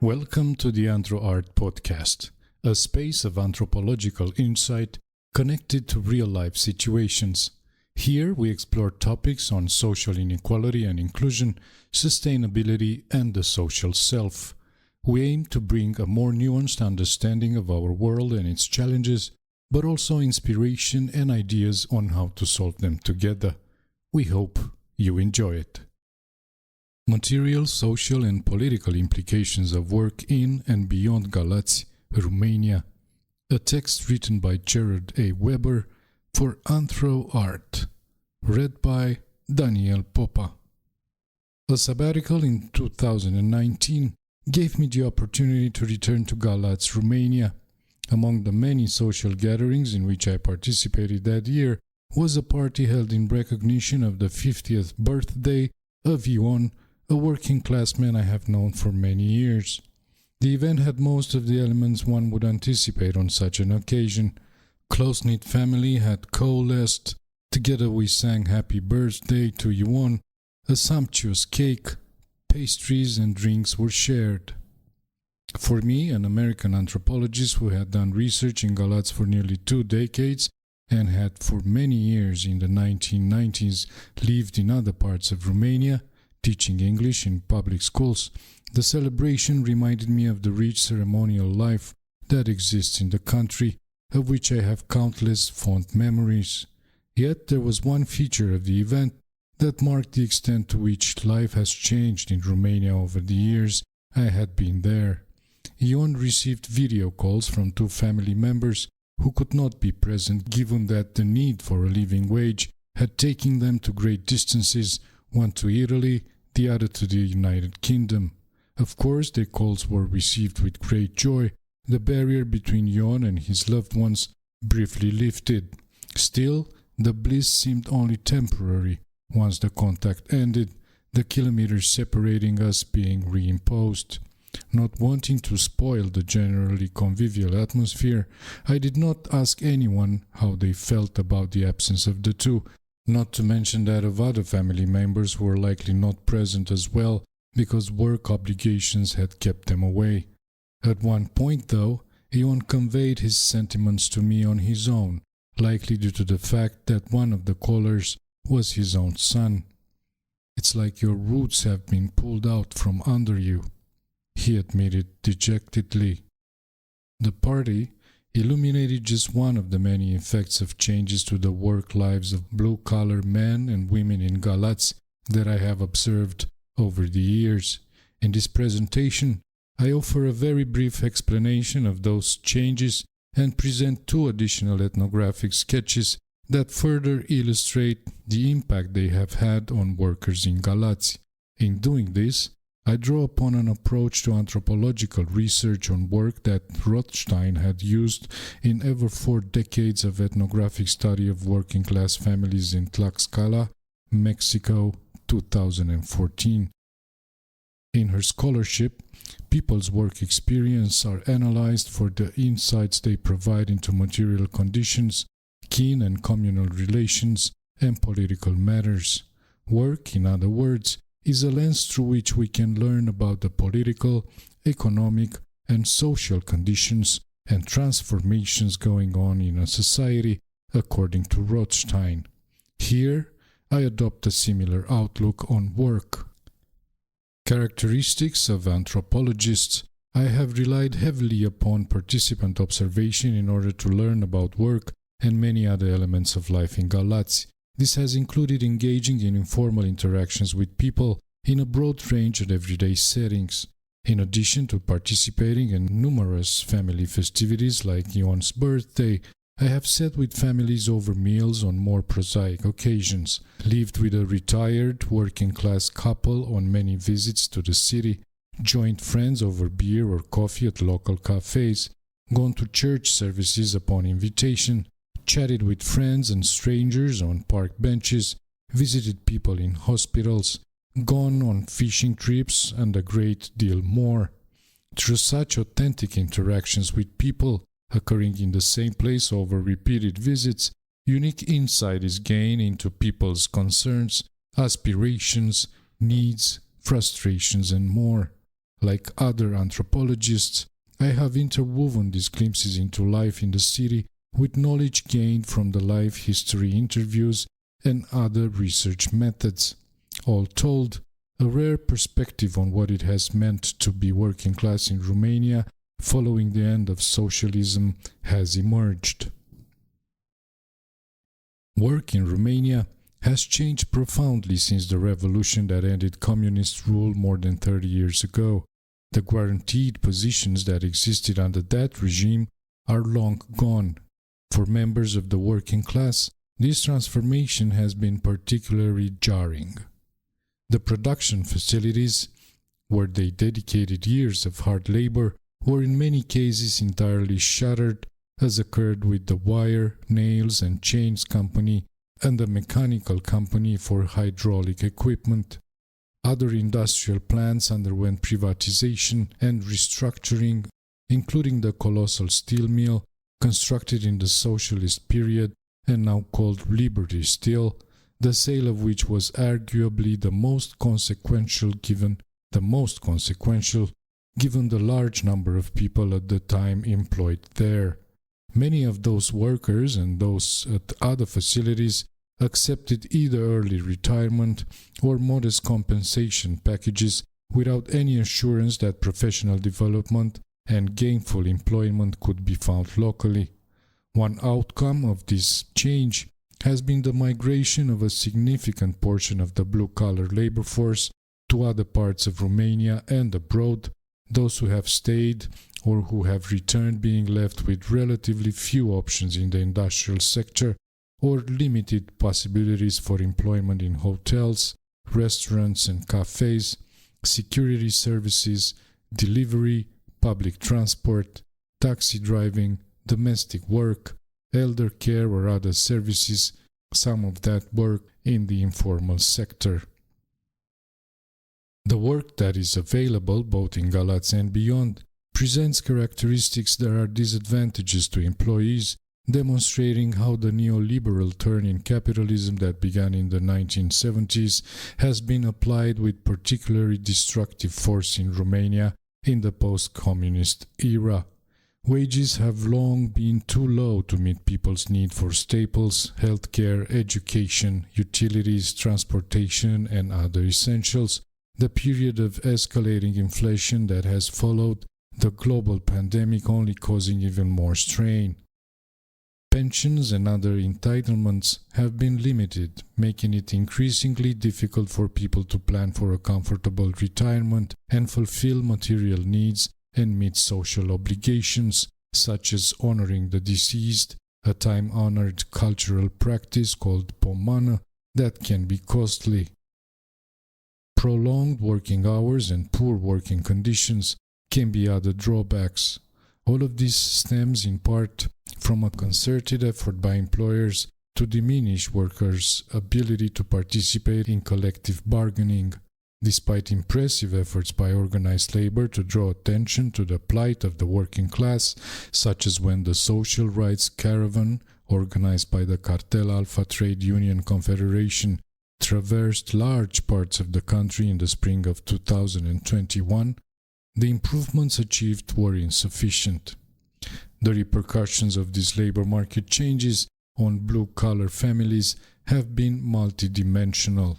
Welcome to the AnthroArt podcast, a space of anthropological insight connected to real-life situations. Here we explore topics on social inequality and inclusion, sustainability, and the social self. We aim to bring a more nuanced understanding of our world and its challenges, but also inspiration and ideas on how to solve them together. We hope you enjoy it. Material, social and political implications of work in and beyond Galați, Romania. A text written by Gerard A. Weber for AnthroArt. Read by Daniel Popa. A sabbatical in 2019 gave me the opportunity to return to Galați, Romania. Among the many social gatherings in which I participated that year was a party held in recognition of the 50th birthday of Ion, a working-class man I have known for many years. The event had most of the elements one would anticipate on such an occasion. Close-knit family had coalesced. Together we sang Happy Birthday to Ion. A sumptuous cake, pastries and drinks were shared. For me, an American anthropologist who had done research in Galați for nearly 2 decades and had for many years in the 1990s lived in other parts of Romania, teaching English in public schools, the celebration reminded me of the rich ceremonial life that exists in the country, of which I have countless fond memories. Yet there was one feature of the event that marked the extent to which life has changed in Romania over the years I had been there. Ion received video calls from 2 family members who could not be present given that the need for a living wage had taken them to great distances, one to Italy, the other to the United Kingdom. Of course, their calls were received with great joy. The barrier between Ion and his loved ones briefly lifted. Still, the bliss seemed only temporary. Once the contact ended, the kilometers separating us being reimposed. Not wanting to spoil the generally convivial atmosphere, I did not ask anyone how they felt about the absence of the two, not to mention that of other family members who were likely not present as well because work obligations had kept them away. At one point, though, Ion conveyed his sentiments to me on his own, likely due to the fact that one of the callers was his own son. "It's like your roots have been pulled out from under you," he admitted dejectedly. The party illuminated just one of the many effects of changes to the work lives of blue-collar men and women in Galați that I have observed over the years. In this presentation, I offer a very brief explanation of those changes and present 2 additional ethnographic sketches that further illustrate the impact they have had on workers in Galați. In doing this, I draw upon an approach to anthropological research on work that Rothstein had used in over 4 decades of ethnographic study of working-class families in Tlaxcala, Mexico, 2014. In her scholarship, people's work experience are analyzed for the insights they provide into material conditions, kin and communal relations, and political matters. Work, in other words, is a lens through which we can learn about the political, economic, and social conditions and transformations going on in a society, according to Rothstein. Here, I adopt a similar outlook on work. Characteristics of anthropologists. I have relied heavily upon participant observation in order to learn about work and many other elements of life in Galați. This has included engaging in informal interactions with people in a broad range of everyday settings. In addition to participating in numerous family festivities like Ion's birthday, I have sat with families over meals on more prosaic occasions, lived with a retired working-class couple on many visits to the city, joined friends over beer or coffee at local cafes, gone to church services upon invitation, chatted with friends and strangers on park benches, visited people in hospitals, gone on fishing trips, and a great deal more. Through such authentic interactions with people, occurring in the same place over repeated visits, unique insight is gained into people's concerns, aspirations, needs, frustrations, and more. Like other anthropologists, I have interwoven these glimpses into life in the city with knowledge gained from the life history interviews and other research methods. All told, a rare perspective on what it has meant to be working class in Romania following the end of socialism has emerged. Work in Romania has changed profoundly since the revolution that ended communist rule more than 30 years ago. The guaranteed positions that existed under that regime are long gone. For members of the working class, this transformation has been particularly jarring. The production facilities, where they dedicated years of hard labor, were in many cases entirely shuttered, as occurred with the wire, nails and chains company and the mechanical company for hydraulic equipment. Other industrial plants underwent privatization and restructuring, including the colossal steel mill constructed in the socialist period and now called Liberty Steel, the sale of which was arguably the most consequential given the large number of people at the time employed there. Many of those workers and those at other facilities accepted either early retirement or modest compensation packages without any assurance that professional development and gainful employment could be found locally. One outcome of this change has been the migration of a significant portion of the blue-collar labor force to other parts of Romania and abroad, those who have stayed or who have returned being left with relatively few options in the industrial sector or limited possibilities for employment in hotels, restaurants and cafes, security services, delivery, public transport, taxi driving, domestic work, elder care or other services, some of that work in the informal sector. The work that is available, both in Galați and beyond, presents characteristics that are disadvantageous to employees, demonstrating how the neoliberal turn in capitalism that began in the 1970s has been applied with particularly destructive force in Romania in the post-communist era. Wages have long been too low to meet people's need for staples, healthcare, education, utilities, transportation, and other essentials. The period of escalating inflation that has followed the global pandemic only causing even more strain. Pensions and other entitlements have been limited, making it increasingly difficult for people to plan for a comfortable retirement and fulfill material needs and meet social obligations, such as honoring the deceased, a time-honored cultural practice called pomană that can be costly. Prolonged working hours and poor working conditions can be other drawbacks. All of this stems in part from a concerted effort by employers to diminish workers' ability to participate in collective bargaining. Despite impressive efforts by organized labor to draw attention to the plight of the working class, such as when the Social Rights Caravan, organized by the Cartel Alpha Trade Union Confederation, traversed large parts of the country in the spring of 2021, the improvements achieved were insufficient. The repercussions of these labor market changes on blue-collar families have been multidimensional.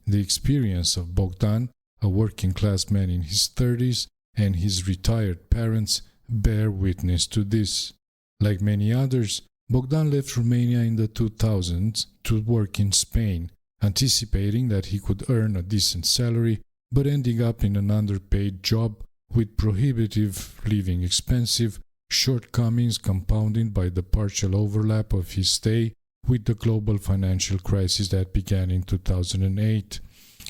The experience of Bogdan, a working-class man in his 30s, and his retired parents bear witness to this. Like many others, Bogdan left Romania in the 2000s to work in Spain, anticipating that he could earn a decent salary, but ending up in an underpaid job with prohibitive living expenses, shortcomings compounded by the partial overlap of his stay with the global financial crisis that began in 2008.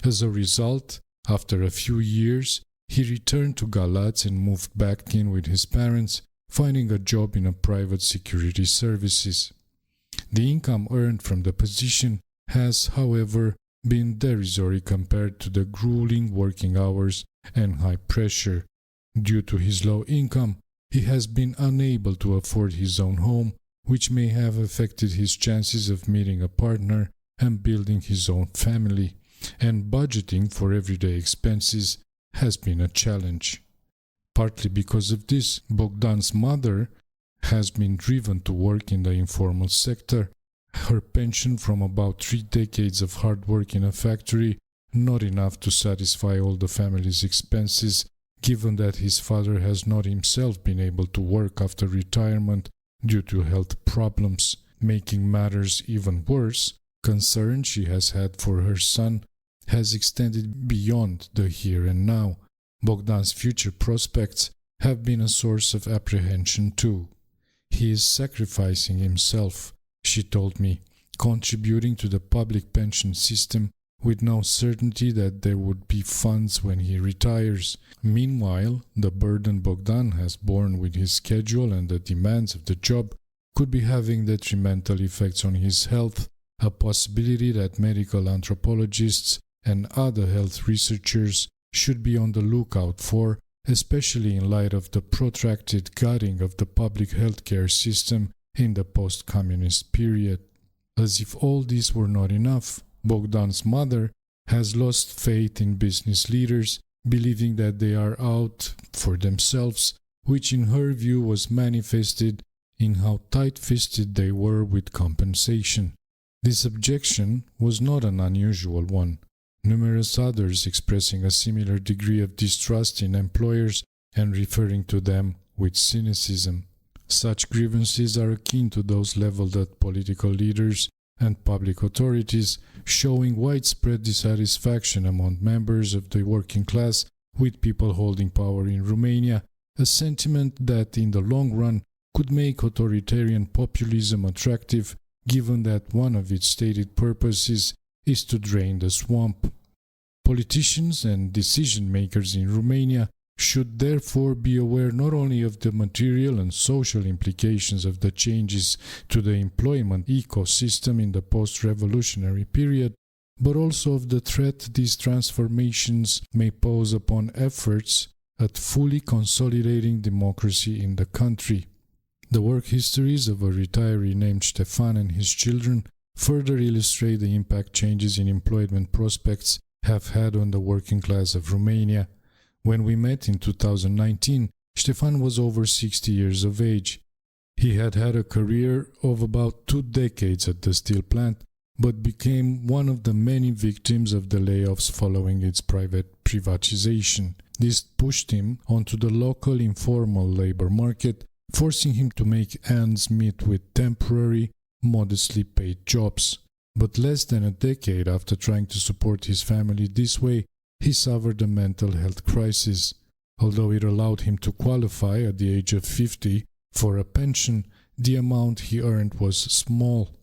As a result, after a few years, he returned to Galați and moved back in with his parents, finding a job in a private security services. The income earned from the position has, however, been derisory compared to the grueling working hours and high pressure. Due to his low income, he has been unable to afford his own home, which may have affected his chances of meeting a partner and building his own family, and budgeting for everyday expenses has been a challenge. Partly because of this, Bogdan's mother has been driven to work in the informal sector. Her pension from about 3 decades of hard work in a factory, not enough to satisfy all the family's expenses, given that his father has not himself been able to work after retirement due to health problems. Making matters even worse, concern she has had for her son has extended beyond the here and now. Bogdan's future prospects have been a source of apprehension too. He is sacrificing himself, she told me, contributing to the public pension system with no certainty that there would be funds when he retires. Meanwhile, the burden Bogdan has borne with his schedule and the demands of the job could be having detrimental effects on his health, a possibility that medical anthropologists and other health researchers should be on the lookout for, especially in light of the protracted gutting of the public healthcare system in the post-communist period. As if all this were not enough, Bogdan's mother has lost faith in business leaders, believing that they are out for themselves, which in her view was manifested in how tight-fisted they were with compensation. This objection was not an unusual one, numerous others expressing a similar degree of distrust in employers and referring to them with cynicism. Such grievances are akin to those leveled at political leaders and public authorities, showing widespread dissatisfaction among members of the working class with people holding power in Romania, a sentiment that in the long run could make authoritarian populism attractive, given that one of its stated purposes is to drain the swamp. Politicians and decision-makers in Romania should therefore be aware not only of the material and social implications of the changes to the employment ecosystem in the post-revolutionary period, but also of the threat these transformations may pose upon efforts at fully consolidating democracy in the country. The work histories of a retiree named Ștefan and his children further illustrate the impact changes in employment prospects have had on the working class of Romania. When we met in 2019, Ștefan was over 60 years of age. He had had a career of about 2 decades at the steel plant, but became one of the many victims of the layoffs following its private privatization. This pushed him onto the local informal labor market, forcing him to make ends meet with temporary, modestly paid jobs. But less than a decade after trying to support his family this way, he suffered a mental health crisis. Although it allowed him to qualify at the age of 50 for a pension, the amount he earned was small.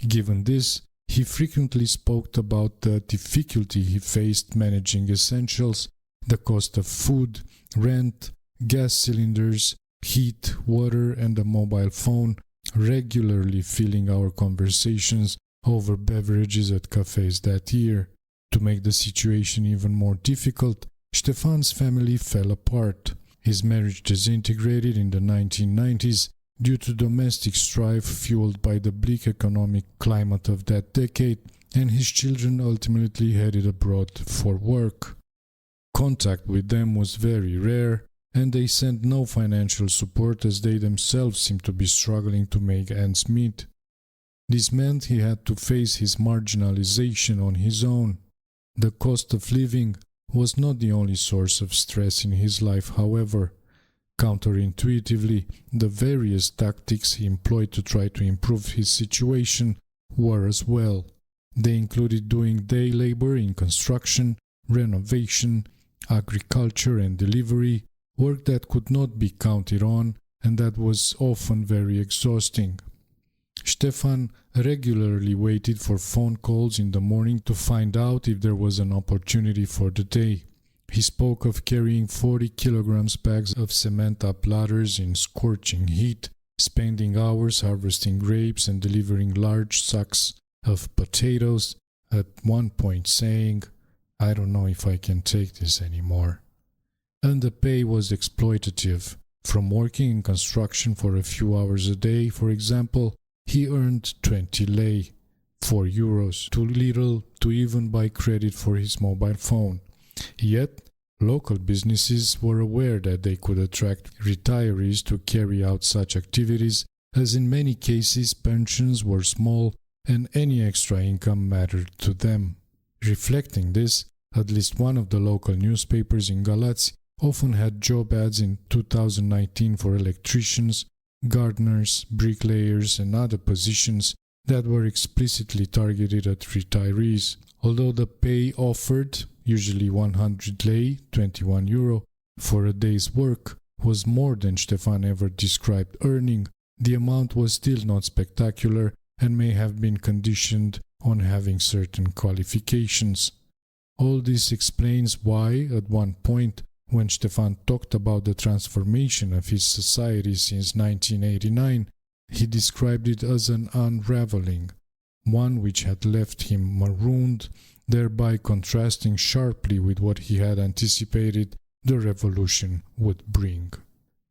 Given this, he frequently spoke about the difficulty he faced managing essentials, the cost of food, rent, gas cylinders, heat, water, and a mobile phone, regularly filling our conversations over beverages at cafes that year. To make the situation even more difficult, Ștefan's family fell apart. His marriage disintegrated in the 1990s due to domestic strife fueled by the bleak economic climate of that decade, and his children ultimately headed abroad for work. Contact with them was very rare, and they sent no financial support as they themselves seemed to be struggling to make ends meet. This meant he had to face his marginalization on his own. The cost of living was not the only source of stress in his life, however. Counterintuitively, the various tactics he employed to try to improve his situation were as well. They included doing day labor in construction, renovation, agriculture and delivery, work that could not be counted on and that was often very exhausting. Ștefan regularly waited for phone calls in the morning to find out if there was an opportunity for the day. He spoke of carrying 40 kilograms bags of cement up ladders in scorching heat, spending hours harvesting grapes and delivering large sacks of potatoes, at one point saying, "I don't know if I can take this anymore." And the pay was exploitative. From working in construction for a few hours a day, for example, he earned 20 lei, €4, too little to even buy credit for his mobile phone. Yet, Local businesses were aware that they could attract retirees to carry out such activities, as in many cases pensions were small and any extra income mattered to them. Reflecting this, at least one of the local newspapers in Galați often had job ads in 2019 for electricians, gardeners, bricklayers, and other positions that were explicitly targeted at retirees. Although the pay offered, usually 100 lei, €21, for a day's work, was more than Ștefan ever described earning, the amount was still not spectacular and may have been conditioned on having certain qualifications. All this explains why, at one point, when Ștefan talked about the transformation of his society since 1989, he described it as an unraveling, one which had left him marooned, thereby contrasting sharply with what he had anticipated the revolution would bring.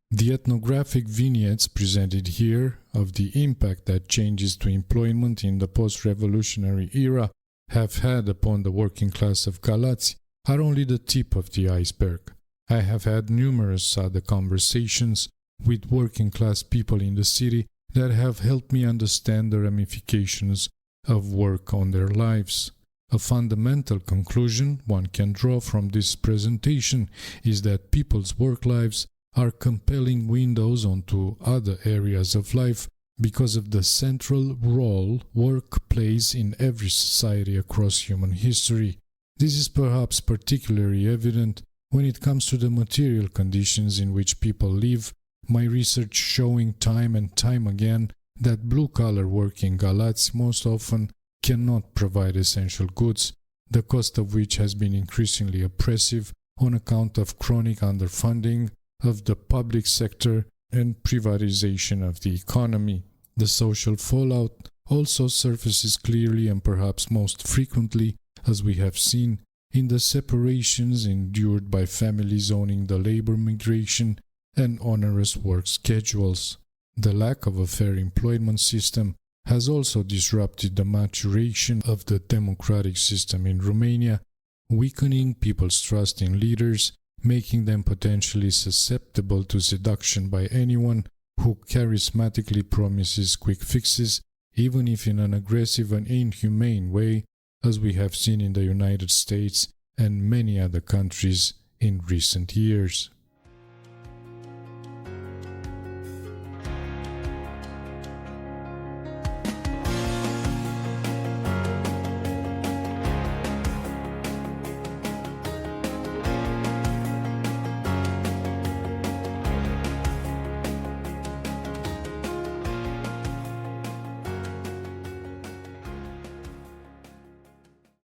The ethnographic vignettes presented here of the impact that changes to employment in the post-revolutionary era have had upon the working class of Galați are only the tip of the iceberg. I have had numerous other conversations with working class people in the city that have helped me understand the ramifications of work on their lives. A fundamental conclusion one can draw from this presentation is that people's work lives are compelling windows onto other areas of life because of the central role work plays in every society across human history. This is perhaps particularly evident when it comes to the material conditions in which people live, my research showing time and time again that blue-collar work in Galați most often cannot provide essential goods, the cost of which has been increasingly oppressive on account of chronic underfunding of the public sector and privatization of the economy. The social fallout also surfaces clearly and perhaps most frequently, as we have seen, in the separations endured by families owning the labor migration and onerous work schedules. The lack of a fair employment system has also disrupted the maturation of the democratic system in Romania, weakening people's trust in leaders, making them potentially susceptible to seduction by anyone who charismatically promises quick fixes, even if in an aggressive and inhumane way, as we have seen in the United States and many other countries in recent years.